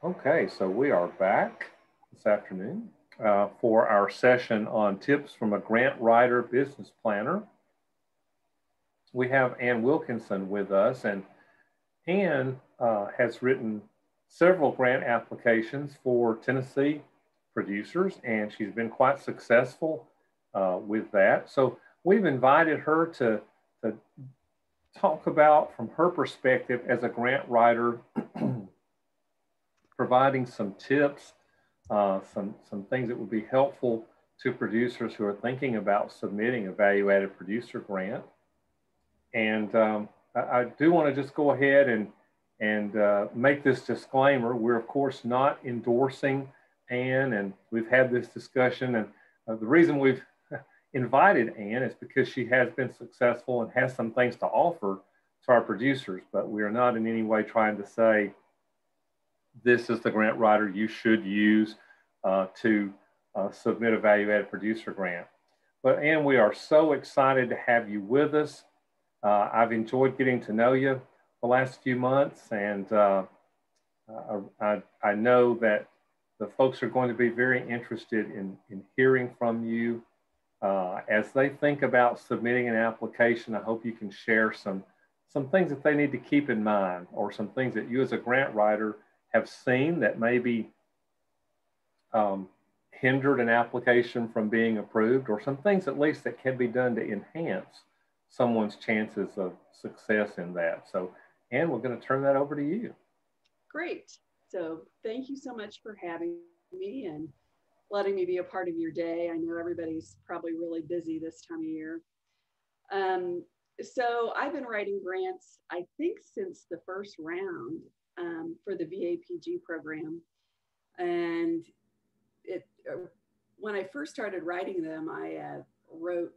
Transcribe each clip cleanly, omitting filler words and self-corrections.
Okay, so we are back this afternoon for our session on tips from a grant writer business planner. We have Ann Wilkinson with us, and Ann has written several grant applications for Tennessee producers, and she's been quite successful with that. So we've invited her to talk about, from her perspective as a grant writer, providing some tips, some things that would be helpful to producers who are thinking about submitting a value-added producer grant. And I do want to just go ahead and make this disclaimer. We're of course not endorsing Ann, and we've had this discussion. And the reason we've invited Ann is because she has been successful and has some things to offer to our producers. But we are not in any way trying to say this is the grant writer you should use to submit a value-added producer grant. But Ann, we are so excited to have you with us. I've enjoyed getting to know you the last few months, and I know that the folks are going to be very interested in hearing from you as they think about submitting an application. I hope you can share some things that they need to keep in mind, or some things that you as a grant writer have seen that maybe hindered an application from being approved, or some things at least that can be done to enhance someone's chances of success in that. So, Ann, we're going to turn that over to you. Great. So thank you so much for having me and letting me be a part of your day. I know everybody's probably really busy this time of year. So I've been writing grants, I think, since the first round for the VAPG program. And when I first started writing them, I wrote,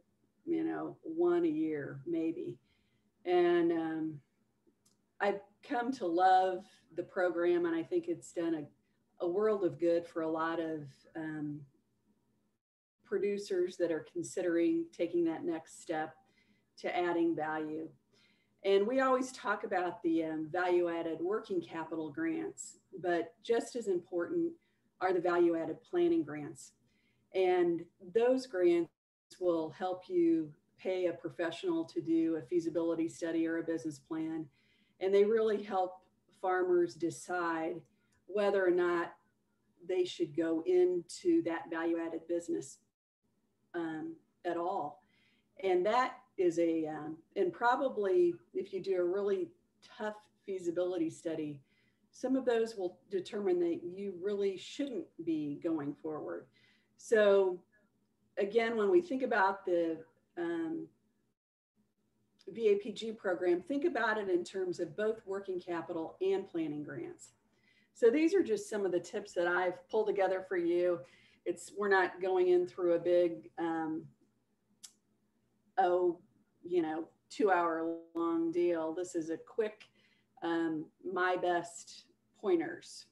one a year maybe. And I've come to love the program, and I think it's done a world of good for a lot of producers that are considering taking that next step to adding value. And we always talk about the value-added working capital grants, but just as important are the value-added planning grants. And those grants will help you pay a professional to do a feasibility study or a business plan. And they really help farmers decide whether or not they should go into that value-added business at all. And that is and probably if you do a really tough feasibility study, some of those will determine that you really shouldn't be going forward. So again, when we think about the VAPG program, think about it in terms of both working capital and planning grants. So these are just some of the tips that I've pulled together for you. We're not going in through a big 2-hour long deal. This is a quick, my best pointers.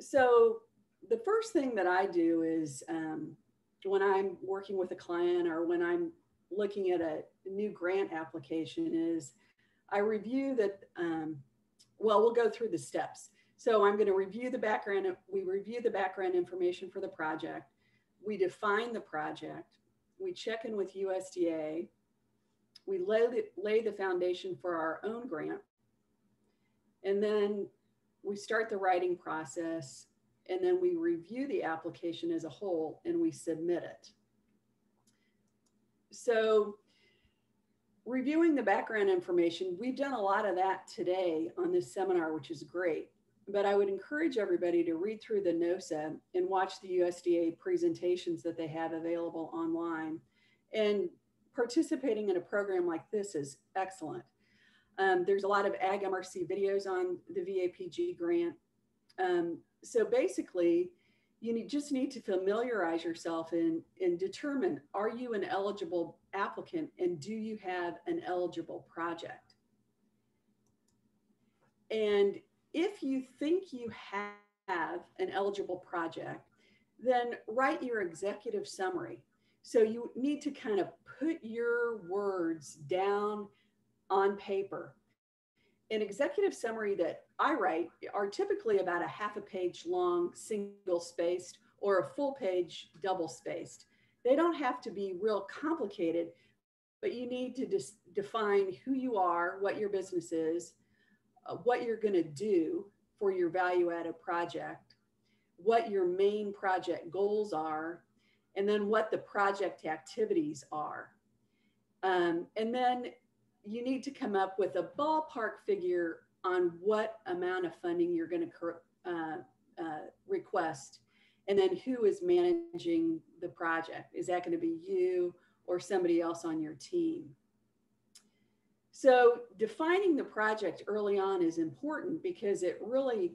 So the first thing that I do is when I'm working with a client or when I'm looking at a new grant application is I review that, we'll go through the steps. So I'm going to review the background. We review the background information for the project. We define the project. We check in with USDA. We lay the foundation for our own grant. And then we start the writing process, and then we review the application as a whole and we submit it. So reviewing the background information, we've done a lot of that today on this seminar, which is great. But I would encourage everybody to read through the NOSA and watch the USDA presentations that they have available online. And participating in a program like this is excellent. There's a lot of Ag MRC videos on the VAPG grant. So basically, you just need to familiarize yourself and determine, are you an eligible applicant and do you have an eligible project? And if you think you have an eligible project, then write your executive summary. So you need to kind of put your words down on paper an executive summary that I write are typically about a half a page long, single spaced, or a full page, double spaced. They don't have to be real complicated, but you need to define who you are, what your business is, what you're going to do for your value added project, what your main project goals are, and then what the project activities are. And then you need to come up with a ballpark figure on what amount of funding you're going to request, and then who is managing the project. Is that going to be you or somebody else on your team? So defining the project early on is important because it really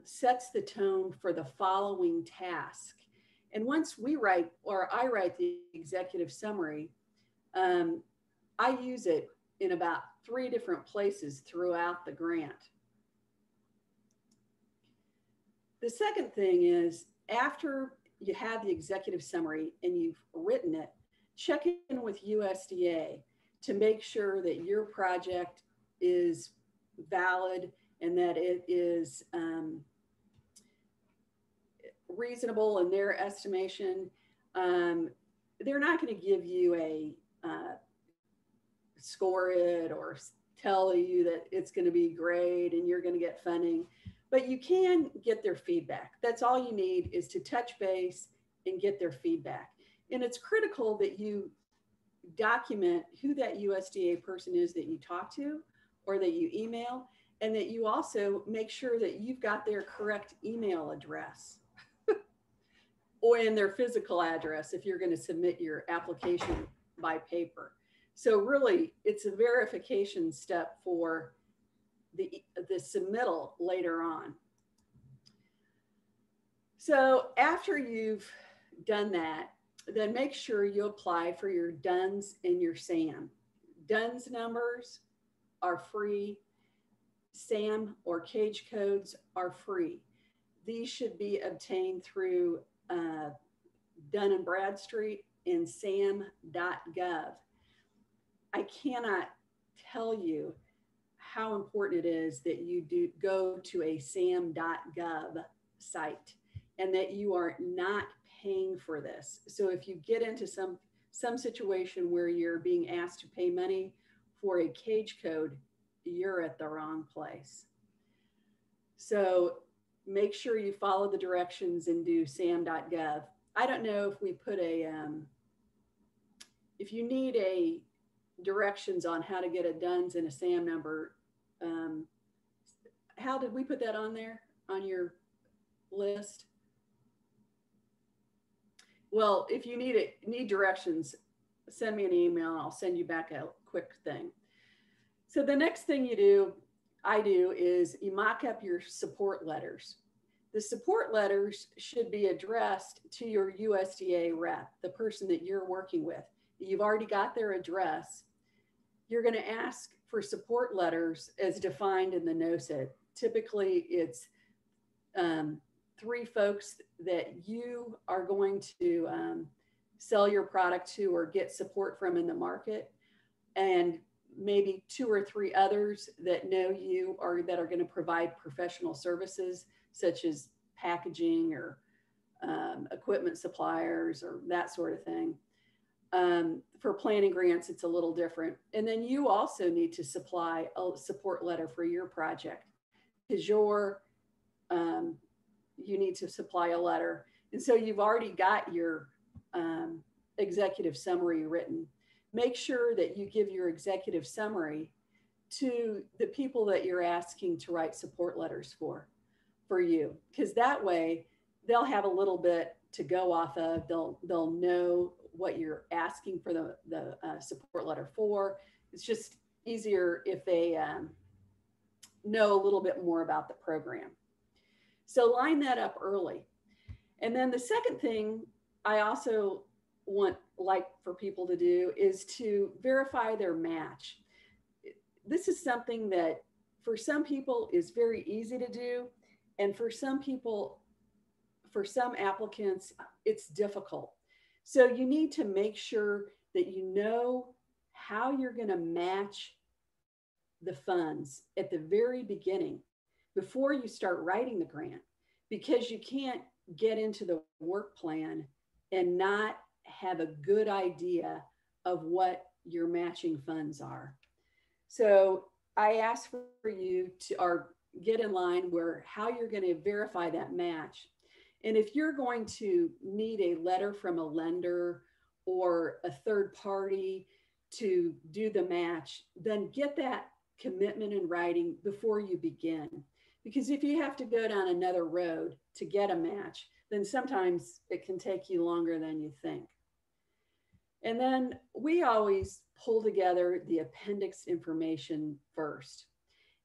sets the tone for the following task. And once we write, or I write the executive summary, I use it in about 3 different places throughout the grant. The second thing is, after you have the executive summary and you've written it, check in with USDA to make sure that your project is valid and that it is reasonable in their estimation. They're not going to give you a score it or tell you that it's going to be great and you're going to get funding, but you can get their feedback. That's all you need, is to touch base and get their feedback. And it's critical that you document who that USDA person is that you talk to or that you email, and that you also make sure that you've got their correct email address or in their physical address if you're going to submit your application by paper. So really, it's a verification step for the submittal later on. So after you've done that, then make sure you apply for your DUNS and your SAM. DUNS numbers are free. SAM or cage codes are free. These should be obtained through Dun & Bradstreet and sam.gov. I cannot tell you how important it is that you do go to a sam.gov site and that you are not paying for this. So if you get into some situation where you're being asked to pay money for a cage code, you're at the wrong place. So make sure you follow the directions and do sam.gov. I don't know if we put a, if you need a directions on how to get a DUNS and a SAM number, how did we put that on there on your list? Well, if you need directions, send me an email and I'll send you back a quick thing. So the next thing I do is you mock up your support letters. The support letters should be addressed to your USDA rep, the person that you're working with. You've already got their address. You're going to ask for support letters as defined in the NOSIT. Typically, it's 3 folks that you are going to sell your product to or get support from in the market, and maybe 2 or 3 others that know you or that are going to provide professional services such as packaging or equipment suppliers or that sort of thing. For planning grants, it's a little different. And then you also need to supply a support letter for your project, because you need to supply a letter. And so you've already got your executive summary written. Make sure that you give your executive summary to the people that you're asking to write support letters for you, because that way they'll have a little bit to go off of. They'll know what you're asking for the support letter for. It's just easier if they know a little bit more about the program. So line that up early. And then the second thing I also like for people to do is to verify their match. This is something that for some people is very easy to do. And for some people, for some applicants, it's difficult. So you need to make sure that you know how you're going to match the funds at the very beginning before you start writing the grant, because you can't get into the work plan and not have a good idea of what your matching funds are. So I ask for you to or get in line where how you're going to verify that match. And if you're going to need a letter from a lender or a third party to do the match, then get that commitment in writing before you begin. Because if you have to go down another road to get a match, then sometimes it can take you longer than you think. And then we always pull together the appendix information first.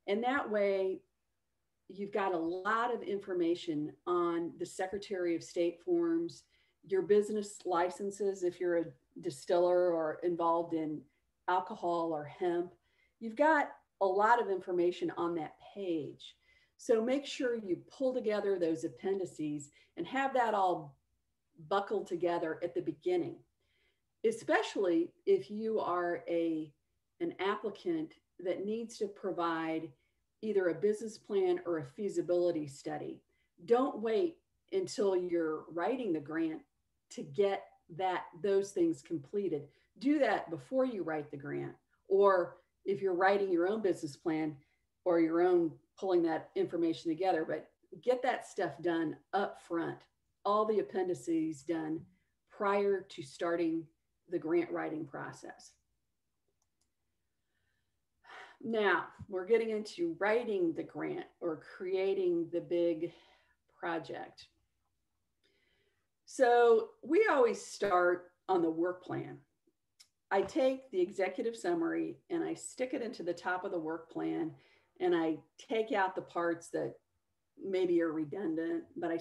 And that way, you've got a lot of information on the Secretary of State forms, your business licenses, if you're a distiller or involved in alcohol or hemp. You've got a lot of information on that page. So make sure you pull together those appendices and have that all buckled together at the beginning, especially if you are an applicant that needs to provide either a business plan or a feasibility study. Don't wait until you're writing the grant to get those things completed. Do that before you write the grant. Or if you're writing your own business plan or your own pulling that information together, but get that stuff done up front, all the appendices done prior to starting the grant writing process. Now we're getting into writing the grant or creating the big project. So we always start on the work plan. I take the executive summary and I stick it into the top of the work plan, and I take out the parts that maybe are redundant, but I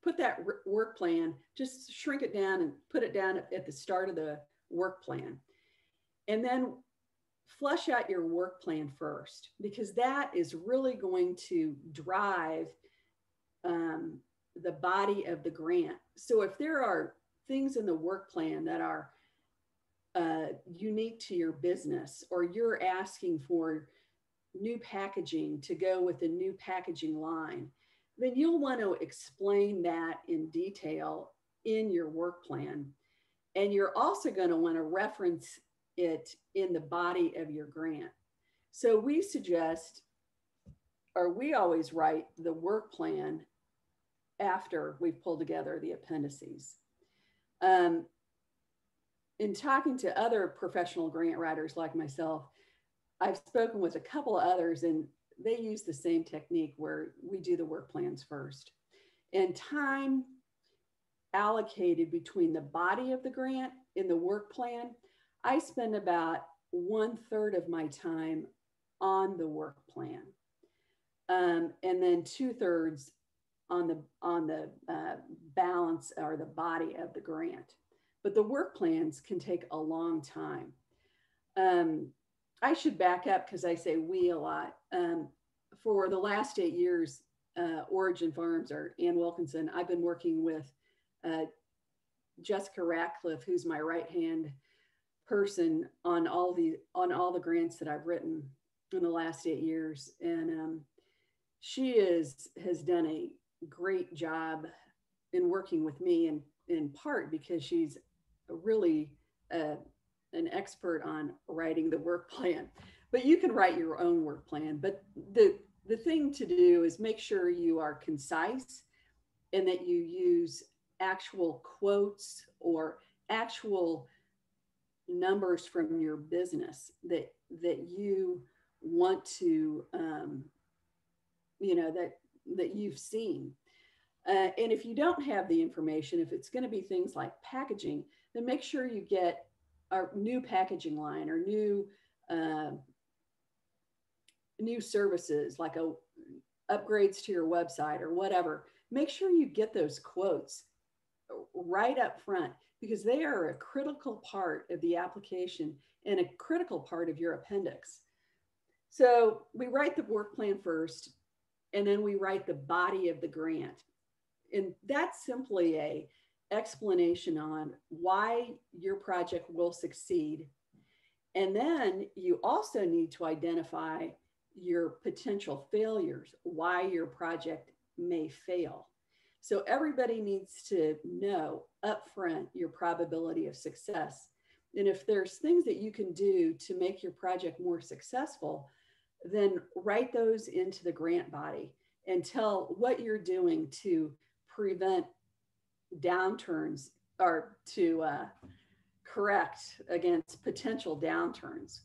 put that work plan, just shrink it down and put it down at the start of the work plan. And then flush out your work plan first, because that is really going to drive the body of the grant. So if there are things in the work plan that are unique to your business, or you're asking for new packaging to go with the new packaging line, then you'll want to explain that in detail in your work plan. And you're also going to want to reference it in the body of your grant. So we suggest, or we always write the work plan after we've pulled together the appendices. In talking to other professional grant writers like myself, I've spoken with a couple of others, and they use the same technique where we do the work plans first. And time allocated between the body of the grant and the work plan, I spend about 1/3 of my time on the work plan, and then 2/3 on the balance or the body of the grant. But the work plans can take a long time. I should back up because I say we a lot. For the last 8 years, Origin Farms or Ann Wilkinson, I've been working with Jessica Ratcliffe, who's my right-hand person on all the grants that I've written in the last 8 years. And she has done a great job in working with me, and in part because she's really an expert on writing the work plan. But you can write your own work plan. But the thing to do is make sure you are concise and that you use actual quotes or actual numbers from your business that you want to, that you've seen. And if you don't have the information, if it's going to be things like packaging, then make sure you get a new packaging line or new services like upgrades to your website or whatever. Make sure you get those quotes right up front, because they are a critical part of the application and a critical part of your appendix. So we write the work plan first, and then we write the body of the grant. And that's simply a explanation on why your project will succeed And then you also need to identify your potential failures, why your project may fail. So everybody needs to know upfront your probability of success. And if there's things that you can do to make your project more successful, then write those into the grant body and tell what you're doing to prevent downturns or to correct against potential downturns.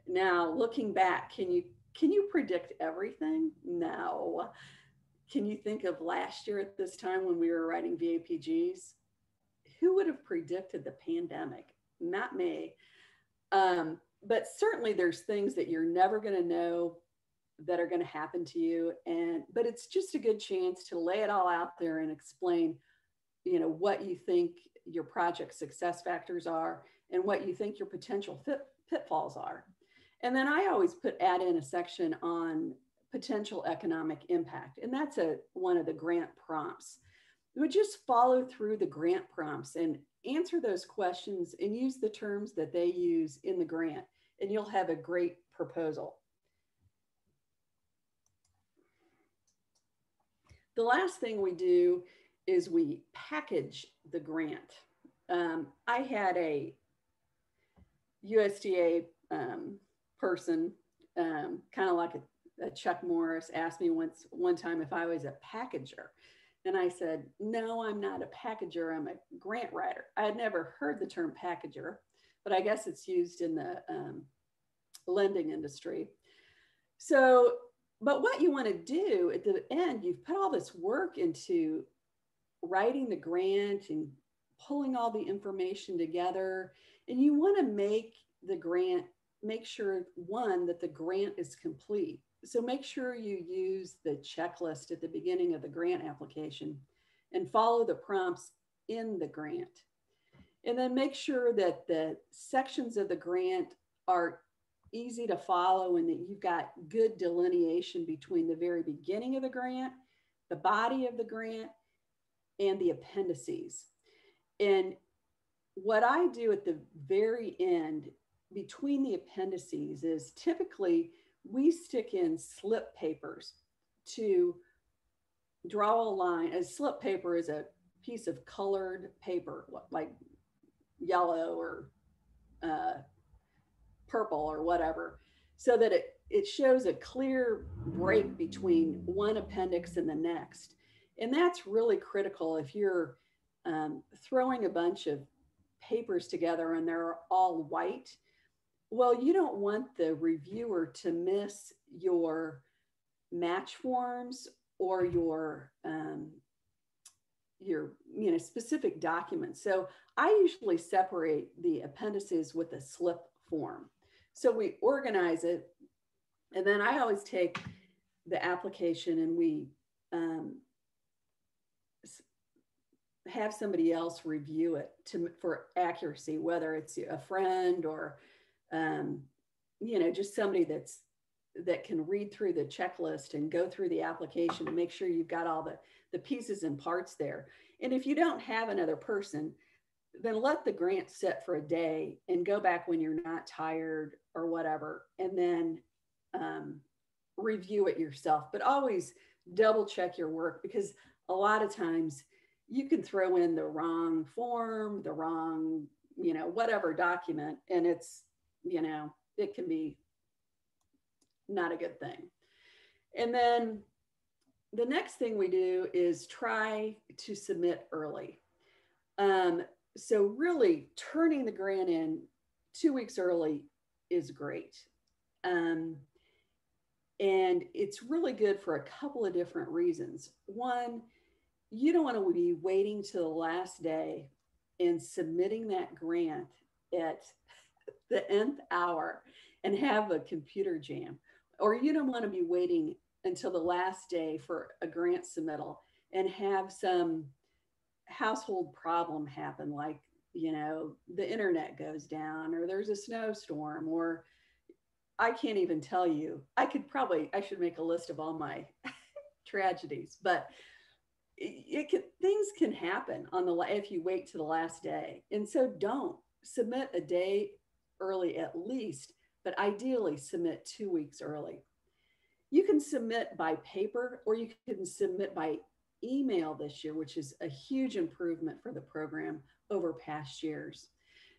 Now, looking back, can you predict everything? No. Can you think of last year at this time when we were writing VAPGs? Who would have predicted the pandemic? Not me. But certainly there's things that you're never going to know that are going to happen to you. But it's just a good chance to lay it all out there and explain, what you think your project success factors are and what you think your potential pitfalls are. And then I always add in a section on potential economic impact. And that's one of the grant prompts. We would just follow through the grant prompts and answer those questions and use the terms that they use in the grant, and you'll have a great proposal. The last thing we do is we package the grant. I had a USDA person, kind of like a Chuck Morris, asked me one time if I was a packager. And I said, no, I'm not a packager, I'm a grant writer. I had never heard the term packager, but I guess it's used in the lending industry. So, but what you want to do at the end, you've put all this work into writing the grant and pulling all the information together. And you want to make the grant, make sure, one, that the grant is complete. So make sure you use the checklist at the beginning of the grant application and follow the prompts in the grant. And then make sure that the sections of the grant are easy to follow and that you've got good delineation between the very beginning of the grant, the body of the grant, and the appendices. And what I do at the very end between the appendices is typically we stick in slip papers to draw a line. A slip paper is a piece of colored paper, like yellow or purple or whatever, so that it shows a clear break between one appendix and the next. And that's really critical if you're throwing a bunch of papers together and they're all white. Well, you don't want the reviewer to miss your match forms or your specific documents. So I usually separate the appendices with a slip form. So we organize it, and then I always take the application and we have somebody else review it for accuracy, whether it's a friend or just somebody that can read through the checklist and go through the application and make sure you've got all the pieces and parts there. And if you don't have another person, then let the grant sit for a day and go back when you're not tired or whatever, and then review it yourself. But always double check your work, because a lot of times you can throw in the wrong form, the wrong, whatever document, and it's, it can be not a good thing. And then the next thing we do is try to submit early. So really turning the grant in 2 weeks early is great. And it's really good for a couple of different reasons. One, you don't want to be waiting to the last day and submitting that grant at the nth hour and have a computer jam. Or you don't want to be waiting until the last day for a grant submittal and have some household problem happen, like, the internet goes down, or there's a snowstorm, or I can't even tell you. I should make a list of all my tragedies, but things can happen if you wait to the last day. And so don't submit a day early at least, but ideally submit 2 weeks early. You can submit by paper or you can submit by email this year, which is a huge improvement for the program over past years.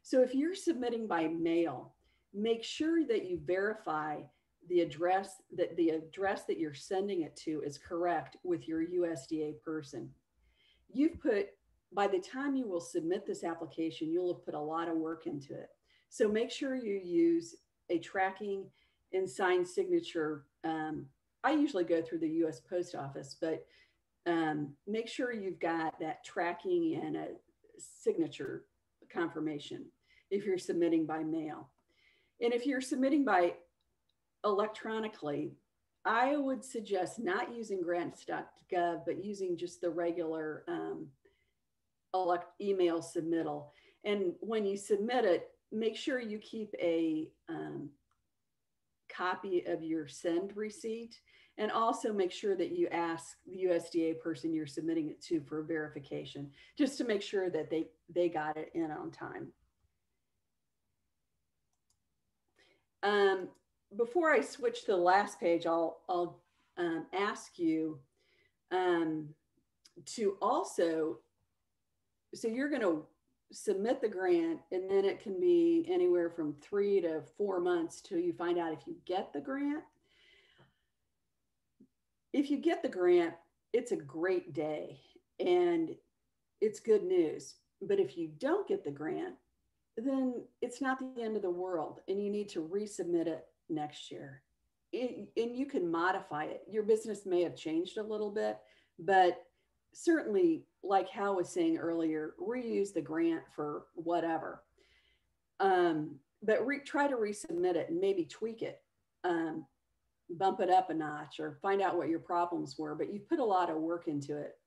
So if you're submitting by mail, make sure that you verify the address that you're sending it to is correct with your USDA person. You've put By the time you will submit this application, you'll have put a lot of work into it. So make sure you use a tracking and signed signature. I usually go through the US Post Office, but make sure you've got that tracking and a signature confirmation if you're submitting by mail. And if you're submitting by electronically, I would suggest not using grants.gov, but using just the regular email submittal. And when you submit it, make sure you keep a copy of your send receipt, and also make sure that you ask the USDA person you're submitting it to for verification, just to make sure that they got it in on time. Before I switch to the last page, I'll ask you to also, so you're going to submit the grant, and then it can be anywhere from 3 to 4 months till you find out if you get the grant. If you get the grant, it's a great day and it's good news. But if you don't get the grant, then it's not the end of the world and you need to resubmit it next year. And you can modify it. Your business may have changed a little bit, but certainly, like Hal was saying earlier, reuse the grant for whatever. But try to resubmit it and maybe tweak it, bump it up a notch, or find out what your problems were. But you've put a lot of work into it.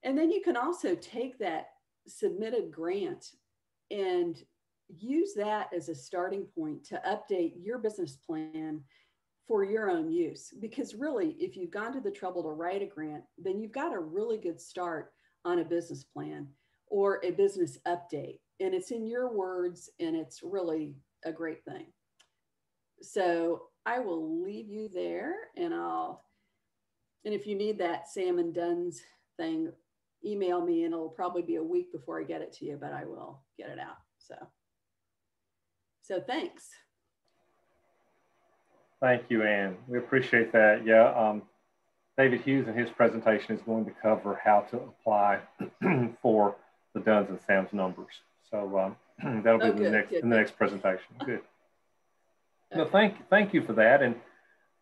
And then you can also take that submitted grant and use that as a starting point to update your business plan for your own use. Because really, if you've gone to the trouble to write a grant, then you've got a really good start on a business plan or a business update. And it's in your words, and it's really a great thing. So I will leave you there, and if you need that Sam and Dunn's thing, email me, and it'll probably be a week before I get it to you, but I will get it out. So thanks. Thank you, Ann. We appreciate that. Yeah, David Hughes in his presentation is going to cover how to apply for the Dunn's and Sam's numbers. So that'll be the next presentation. Good. Okay. No, thank you for that. And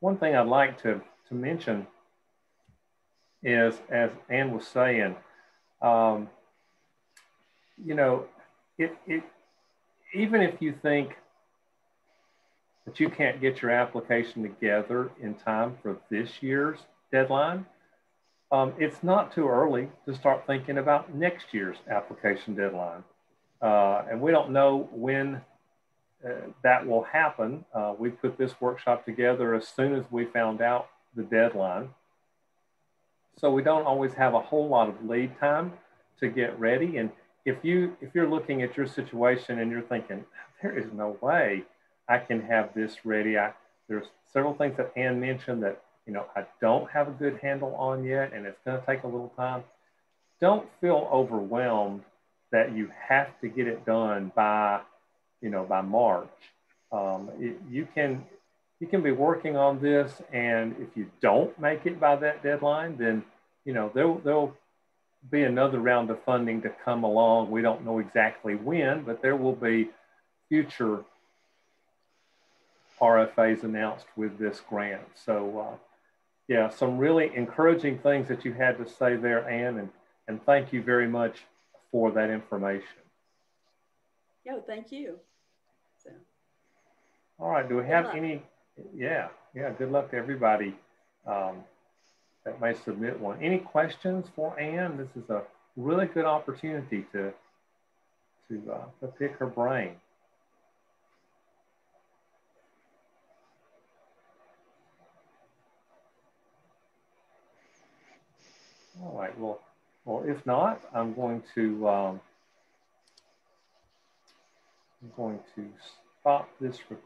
one thing I'd like to mention is, as Ann was saying, you know, even if you think that you can't get your application together in time for this year's deadline, it's not too early to start thinking about next year's application deadline. And we don't know when that will happen. We put this workshop together as soon as we found out the deadline. So we don't always have a whole lot of lead time to get ready. And if you're looking at your situation and you're thinking, there is no way I can have this ready. There's several things that Ann mentioned that, you know, I don't have a good handle on yet, and it's going to take a little time. Don't feel overwhelmed that you have to get it done by March. You can be working on this, and if you don't make it by that deadline, then, you know, there'll be another round of funding to come along. We don't know exactly when, but there will be future RFAs announced with this grant. So yeah, some really encouraging things that you had to say there, Ann, and thank you very much for that information. Yeah, thank you. So, all right, do we have any? Yeah, good luck to everybody that may submit one. Any questions for Ann? This is a really good opportunity to pick her brain. All right, well, if not, I'm going to stop this recording.